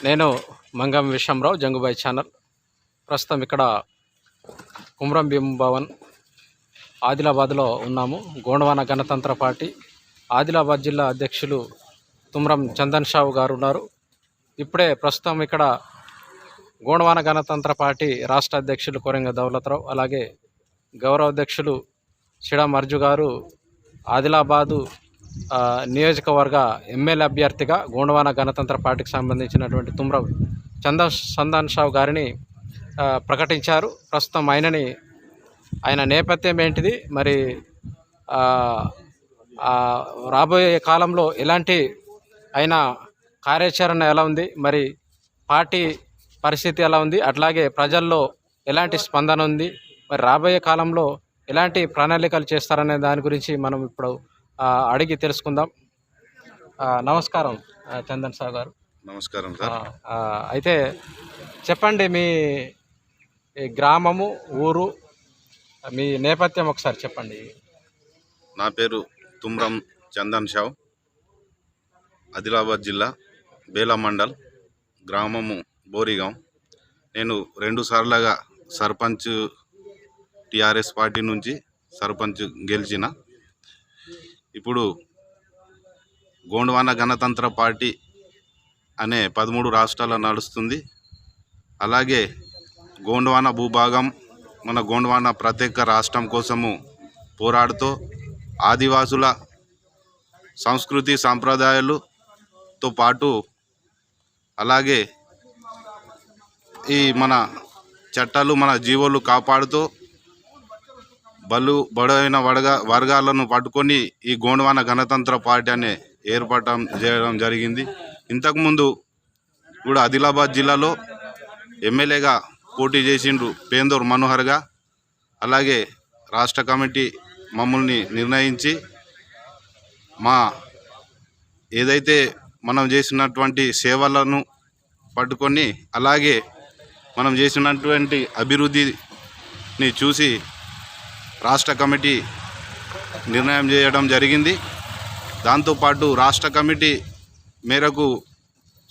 నేను మంగం విశ్వంరావు జంగుబాయి ఛానల్. ప్రస్తుతం ఇక్కడ కుమ్రం భీమ్ భవన్ ఆదిలాబాద్లో ఉన్నాము. గోండవాన గణతంత్ర పార్టీ ఆదిలాబాద్ జిల్లా అధ్యక్షులు తుమ్రం చందన్ షావు గారు ఉన్నారు. ఇప్పుడే ప్రస్తుతం ఇక్కడ గోండవాన గణతంత్ర పార్టీ రాష్ట్ర అధ్యక్షులు కొరెంగ దౌలతరావు, అలాగే గౌరవ అధ్యక్షులు షిడా మర్జు గారు ఆదిలాబాదు నియోజకవర్గ ఎమ్మెల్యే అభ్యర్థిగా గోండవాన గణతంత్ర పార్టీకి సంబంధించినటువంటి తుమ్రం చందన్ షావు గారిని ప్రకటించారు. ప్రస్తుతం ఆయన నేపథ్యం ఏంటిది, మరి రాబోయే కాలంలో ఎలాంటి ఆయన కార్యాచరణ ఎలా ఉంది, మరి పార్టీ పరిస్థితి ఎలా ఉంది, అట్లాగే ప్రజల్లో ఎలాంటి స్పందన ఉంది, మరి రాబోయే కాలంలో ఎలాంటి ప్రణాళికలు చేస్తారనే దాని గురించి మనం ఇప్పుడు అడిగి తెలుసుకుందాం. నమస్కారం చందన్ సార్ గారు. నమస్కారం సార్. అయితే చెప్పండి, మీ గ్రామము, ఊరు, మీ నేపథ్యం ఒకసారి చెప్పండి. నా పేరు తుమ్రం చందన్ షావ్, ఆదిలాబాద్ జిల్లా బేలా మండల్, గ్రామము బోరిగాం. నేను 2 సార్లుగా సర్పంచ్ టీఆర్ఎస్ పార్టీ నుంచి సర్పంచ్ గెలిచిన. ఇప్పుడు గోండవాన గణతంత్ర పార్టీ అనే 13 రాష్ట్రాల్లో నడుస్తుంది. అలాగే గోండవాన భూభాగం, మన గోండవాన ప్రత్యేక రాష్ట్రం కోసము పోరాడుతూ ఆదివాసుల సంస్కృతి సాంప్రదాయాలతో పాటు అలాగే ఈ మన చట్టాలు, మన జీవోలు కాపాడుతూ బడుగైన వర్గాలను పట్టుకొని ఈ గోండవాన గణతంత్ర పార్టీ అనే ఏర్పాటు చేయడం జరిగింది. ఇంతకుముందు కూడా ఆదిలాబాద్ జిల్లాలో ఎమ్మెల్యేగా పోటీ చేసిండ్రు పేందూర్ మనోహర్గా. అలాగే రాష్ట్ర కమిటీ మమ్మల్ని నిర్ణయించి ఏదైతే మనం చేసినటువంటి సేవలను పట్టుకొని, అలాగే మనం చేసినటువంటి అభివృద్ధిని చూసి రాష్ట్ర కమిటీ నిర్ణయం చేయడం జరిగింది. దాంతోపాటు రాష్ట్ర కమిటీ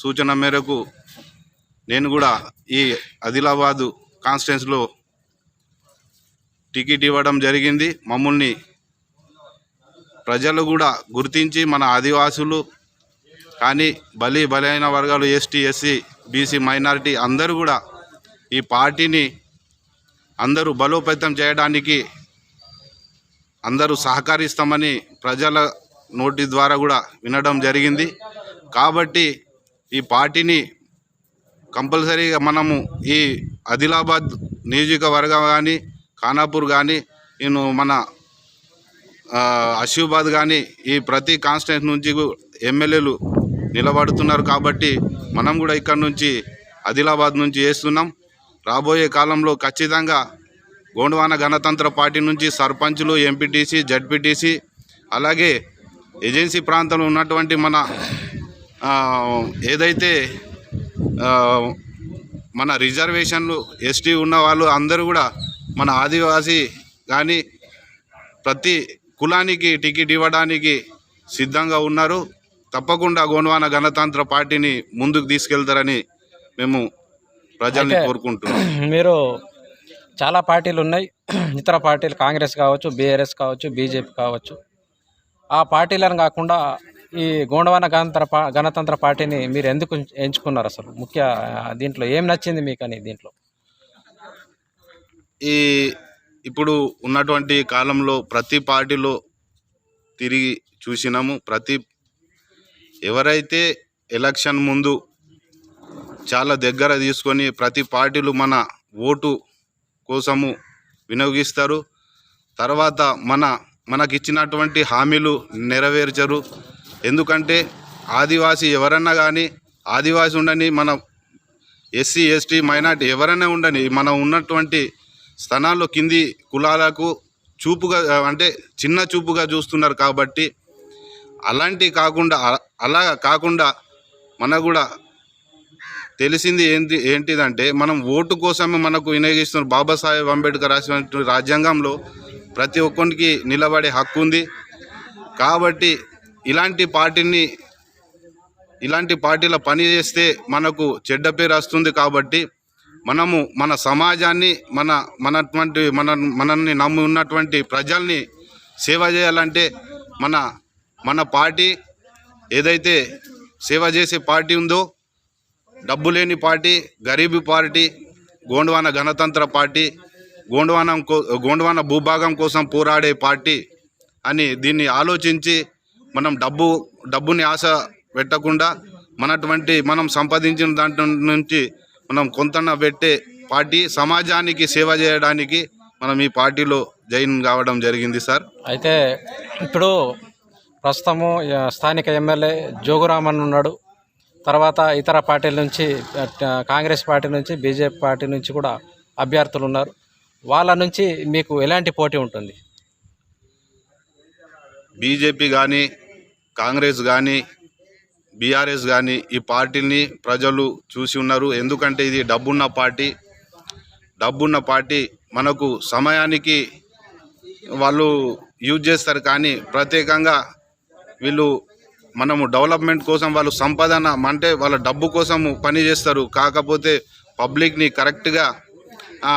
సూచన మేరకు నేను కూడా ఈ ఆదిలాబాదు కాన్స్టిట్యున్సీలో టికెట్ ఇవ్వడం జరిగింది. మమ్మల్ని ప్రజలు కూడా గుర్తించి మన ఆదివాసులు కానీ బలైన వర్గాలు, ఎస్టీ, ఎస్సీ, బీసీ, మైనారిటీ అందరూ కూడా ఈ పార్టీని అందరూ బలోపేతం చేయడానికి అందరూ సహకరిస్తామని ప్రజల నోటి ద్వారా కూడా వినడం జరిగింది. కాబట్టి ఈ పార్టీని కంపల్సరీగా మనము ఈ ఆదిలాబాద్ నియోజకవర్గం కానీ, ఖానాపూర్ కానీ, మన ఆసిఫాబాద్ కానీ ఈ ప్రతి కాన్స్టిట్యూన్సీ నుంచి ఎమ్మెల్యేలు నిలబడుతున్నారు. కాబట్టి మనం కూడా ఇక్కడ నుంచి ఆదిలాబాద్ నుంచి చేస్తున్నాం. రాబోయే కాలంలో ఖచ్చితంగా గోండవాన గణతంత్ర పార్టీ నుంచి సర్పంచులు, ఎంపీటీసీ, జడ్పీటీసీ, అలాగే ఏజెన్సీ ప్రాంతంలో ఉన్నటువంటి మన ఏదైతే మన రిజర్వేషన్లు, ఎస్టీ ఉన్న వాళ్ళు అందరూ కూడా మన ఆదివాసీ కానీ ప్రతి కులానికి టికెట్ ఇవ్వడానికి సిద్ధంగా ఉన్నారు. తప్పకుండా గోండవాన గణతంత్ర పార్టీని ముందుకు తీసుకెళ్తారని మేము ప్రజల్ని కోరుకుంటున్నాం. మీరు చాలా పార్టీలు ఉన్నాయి, ఇతర పార్టీలు, కాంగ్రెస్ కావచ్చు, బీఆర్ఎస్ కావచ్చు, బీజేపీ కావచ్చు. ఆ పార్టీలను కాకుండా ఈ గోండవాన గణతంత్ర పార్టీని మీరు ఎందుకు ఎంచుకున్నారు? అసలు ముఖ్య దీంట్లో ఏం నచ్చింది మీకు అని? దీంట్లో ఇప్పుడు ఉన్నటువంటి కాలంలో ప్రతి పార్టీలో తిరిగి చూసినాము. ఎవరైతే ఎలక్షన్ ముందు చాలా దగ్గర తీసుకొని ప్రతి పార్టీలు మన ఓటు కోసము వినియోగిస్తారు. తర్వాత మనకి ఇచ్చినటువంటి హామీలు నెరవేర్చరు. ఎందుకంటే ఆదివాసీ ఎవరన్నా కానీ, ఆదివాసీ ఉండని, మన ఎస్సీ, ఎస్టీ, మైనార్టీ ఎవరైనా ఉండని, మనం ఉన్నటువంటి స్థానాల్లో కింది కులాలకు చిన్న చూపుగా చూస్తున్నారు. కాబట్టి అలా కాకుండా మనకు కూడా తెలిసింది ఏంటిదంటే మనం ఓటు కోసమే మనకు వినియోగిస్తున్న బాబాసాహెబ్ అంబేద్కర్ రాసినటువంటి రాజ్యాంగంలో ప్రతి ఒక్కరికి నిలబడే హక్కు ఉంది. కాబట్టి ఇలాంటి పార్టీని ఇలాంటి పార్టీల పని చేస్తే మనకు చెడ్డ పేరు వస్తుంది. కాబట్టి మనము మన సమాజాన్ని మనల్ని నమ్మి ఉన్నటువంటి ప్రజల్ని సేవ చేయాలంటే మన పార్టీ ఏదైతే సేవ చేసే పార్టీ ఉందో, డబ్బు లేని పార్టీ, గరీబీ పార్టీ, గోండ్వాన గణతంత్ర పార్టీ, గోండ్వాన భూభాగం కోసం పోరాడే పార్టీ అని దీన్ని ఆలోచించి మనం డబ్బుని ఆశ పెట్టకుండా మనం సంపాదించిన దాంట్లో నుంచి మనం కొంత పెట్టే పార్టీ, సమాజానికి సేవ చేయడానికి మనం ఈ పార్టీలో జాయిన్ కావడం జరిగింది సార్. అయితే ఇప్పుడు ప్రస్తుతము స్థానిక ఎమ్మెల్యే జోగురామన్ ఉన్నాడు. తర్వాత ఇతర పార్టీల నుంచి, కాంగ్రెస్ పార్టీ నుంచి, బీజేపీ పార్టీ నుంచి కూడా అభ్యర్థులు ఉన్నారు. వాళ్ళ నుంచి మీకు ఎలాంటి పోటీ ఉంటుంది? బీజేపీ కానీ, కాంగ్రెస్ కానీ, బీఆర్ఎస్ కానీ ఈ పార్టీని ప్రజలు చూసి ఉన్నారు. ఎందుకంటే ఇది డబ్బున్న పార్టీ మనకు సమయానికి వాళ్ళు యూజ్ చేస్తారు. కానీ ప్రత్యేకంగా వీళ్ళు మనము డెవలప్మెంట్ కోసం, వాళ్ళు సంపాదన అంటే వాళ్ళ డబ్బు కోసము పని చేస్తారు. కాకపోతే పబ్లిక్ని కరెక్ట్గా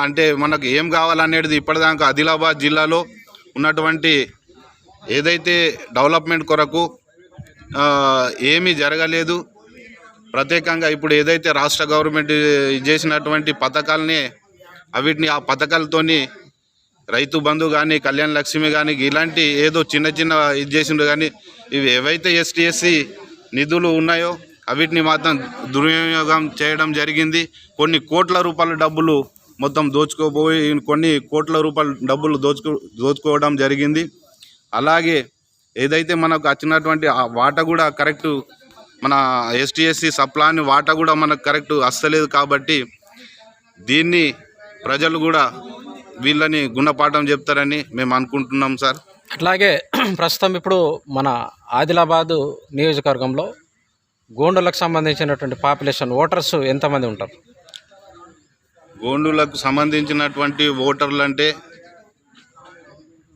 అంటే మనకు ఏం కావాలనేది ఇప్పటిదాకా ఆదిలాబాద్ జిల్లాలో ఉన్నటువంటి ఏదైతే డెవలప్మెంట్ కొరకు ఏమీ జరగలేదు. ప్రత్యేకంగా ఇప్పుడు ఏదైతే రాష్ట్ర గవర్నమెంట్ చేసినటువంటి పథకాలనే ఆ పథకాలతోని రైతు బంధు కానీ, కళ్యాణ లక్ష్మి కానీ, ఇలాంటి ఏదో చిన్న ఇది చేసిండ్రు. కానీ ఇవి ఏవైతే ఎస్టీ ఎస్సీ నిధులు ఉన్నాయో అవిటిని మాత్రం దుర్వినియోగం చేయడం జరిగింది. కొన్ని కోట్ల రూపాయల డబ్బులు మొత్తం దోచుకోపోయి కొన్ని కోట్ల రూపాయల డబ్బులు దోచుకోవడం జరిగింది. అలాగే ఏదైతే మనకు వచ్చినటువంటి వాటా కూడా కరెక్టు, మన ఎస్టీ ఎస్సీ సప్లాని వాటా కూడా మనకు కరెక్ట్ వస్తలేదు. కాబట్టి దీన్ని ప్రజలు కూడా వీళ్ళని గుణపాఠం చెప్తారని మేము అనుకుంటున్నాం సార్. అట్లాగే ప్రస్తుతం ఇప్పుడు మన ఆదిలాబాదు నియోజకవర్గంలో గోండులకు సంబంధించినటువంటి పాపులేషన్ ఓటర్స్ ఎంతమంది ఉంటారు? గోండులకు సంబంధించినటువంటి ఓటర్లు అంటే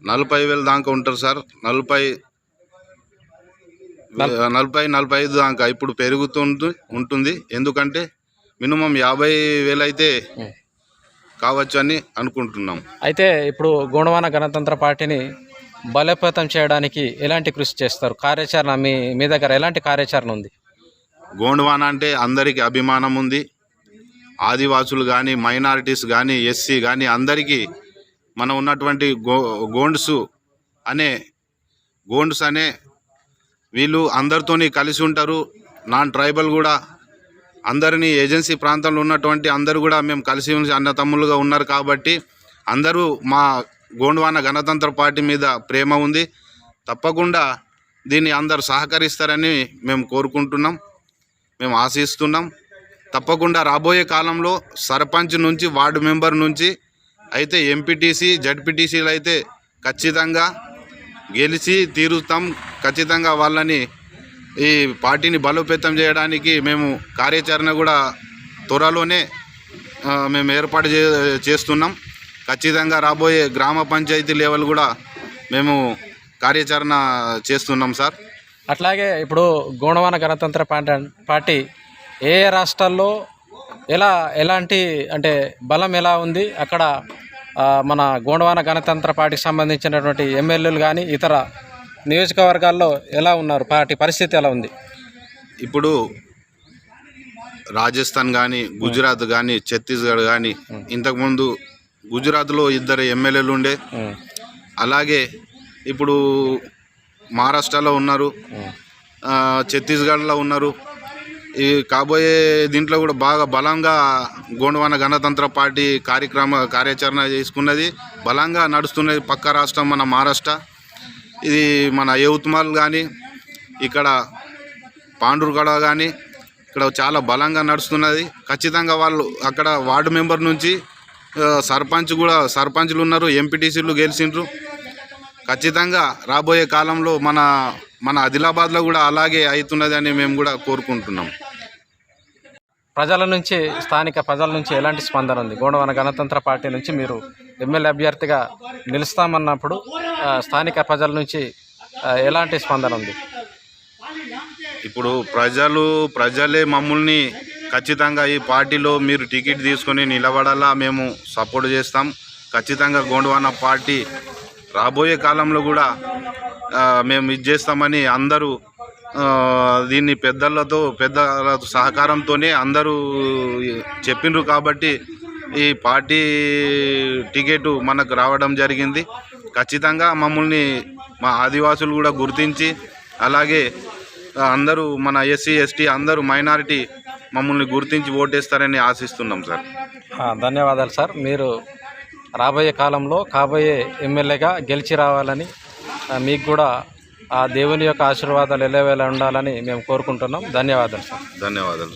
40,000 దాకా ఉంటారు సార్. 40-45 దాకా ఇప్పుడు ఉంటుంది. ఎందుకంటే మినిమం 50,000 అయితే కావచ్చు అని అనుకుంటున్నాం. అయితే ఇప్పుడు గోండ్వాన గణతంత్ర పార్టీని బలోపేతం చేయడానికి ఎలాంటి కృషి చేస్తారు? కార్యాచరణ మీ దగ్గర ఎలాంటి కార్యాచరణ ఉంది? గోండ్వాన అంటే అందరికీ అభిమానం ఉంది. ఆదివాసులు కానీ, మైనారిటీస్ కానీ, ఎస్సీ కానీ అందరికీ మనం ఉన్నటువంటి గోండ్స్ అనే వీళ్ళు అందరితోని కలిసి ఉంటారు. నాన్ ట్రైబల్ కూడా అందరినీ ఏజెన్సీ ప్రాంతంలో ఉన్నటువంటి అందరూ కూడా మేము కలిసి అన్న తమ్ముళ్ళుగా ఉన్నారు. కాబట్టి అందరూ మా గోండ్వాన గణతంత్ర పార్టీ మీద ప్రేమ ఉంది. తప్పకుండా దీన్ని అందరూ సహకరిస్తారని మేము కోరుకుంటున్నాం, మేము ఆశిస్తున్నాం. తప్పకుండా రాబోయే కాలంలో సర్పంచ్ నుంచి, వార్డు మెంబర్ నుంచి అయితే ఎంపీటీసీ, జడ్పీటీసీలు అయితే ఖచ్చితంగా గెలిచి తీరుతాం. ఖచ్చితంగా వాళ్ళని ఈ పార్టీని బలోపేతం చేయడానికి మేము కార్యాచరణ కూడా త్వరలోనే మేము ఏర్పాటు చేస్తున్నాం. ఖచ్చితంగా రాబోయే గ్రామ పంచాయతీ లెవెల్ కూడా మేము కార్యాచరణ చేస్తున్నాం సార్. అట్లాగే ఇప్పుడు గోండ్వాన గణతంత్ర పార్టీ ఏ రాష్ట్రాల్లో ఎలాంటి అంటే బలం ఎలా ఉంది, అక్కడ మన గోండ్వాన గణతంత్ర పార్టీకి సంబంధించినటువంటి ఎమ్మెల్యేలు కానీ ఇతర నియోజకవర్గాల్లో ఎలా ఉన్నారు, పార్టీ పరిస్థితి ఎలా ఉంది? ఇప్పుడు రాజస్థాన్ కానీ, గుజరాత్ కానీ, ఛత్తీస్గఢ్ కానీ, ఇంతకుముందు గుజరాత్లో 2 ఎమ్మెల్యేలు ఉండే, అలాగే ఇప్పుడు మహారాష్ట్రలో ఉన్నారు, ఛత్తీస్గఢ్లో ఉన్నారు. ఈ కాబోయే దీంట్లో కూడా బాగా బలంగా గోండ్వాన గణతంత్ర పార్టీ కార్యాచరణ చేసుకున్నది, బలంగా నడుస్తున్నది. పక్క రాష్ట్రం మన మహారాష్ట్ర, ఇది మన యవత్మాల్ కానీ, ఇక్కడ పాండూర్గఢ కానీ ఇక్కడ చాలా నడుస్తున్నది. ఖచ్చితంగా వాళ్ళు అక్కడ వార్డు మెంబర్ నుంచి సర్పంచ్లు ఉన్నారు, ఎంపీటీసీలు గెలిచిండ్రు. ఖచ్చితంగా రాబోయే కాలంలో మన ఆదిలాబాద్లో కూడా అలాగే అవుతున్నది అని మేము కూడా కోరుకుంటున్నాం. స్థానిక ప్రజల నుంచి ఎలాంటి స్పందన ఉంది? గోండ్వాన గణతంత్ర పార్టీ నుంచి మీరు ఎమ్మెల్యే అభ్యర్థిగా నిలుస్తామన్నప్పుడు స్థానిక ప్రజల నుంచి ఎలాంటి స్పందన ఉంది? ఇప్పుడు ప్రజలే మమ్మల్ని ఖచ్చితంగా ఈ పార్టీలో మీరు టికెట్ తీసుకొని నిలబడాలా, మేము సపోర్ట్ చేస్తాం. ఖచ్చితంగా గోండవాన పార్టీ రాబోయే కాలంలో కూడా మేము ఇది చేస్తామని అందరూ దీన్ని పెద్దల సహకారంతోనే అందరూ చెప్పిండ్రు. కాబట్టి ఈ పార్టీ టికెట్ మనకు రావడం జరిగింది. ఖచ్చితంగా మమ్మల్ని మా ఆదివాసులు కూడా గుర్తించి, అలాగే అందరూ మన ఎస్సీ ఎస్టీ అందరూ మైనారిటీ మమ్మల్ని గుర్తించి ఓటేస్తారని ఆశిస్తున్నాం సార్. ధన్యవాదాలు సార్. మీరు రాబోయే కాలంలో కాబోయే ఎమ్మెల్యేగా గెలిచి రావాలని, మీకు కూడా ఆ దేవుని యొక్క ఆశీర్వాదాలు ఎల్లవేళ ఉండాలని మేము కోరుకుంటున్నాం. ధన్యవాదాలు సార్. ధన్యవాదాలు.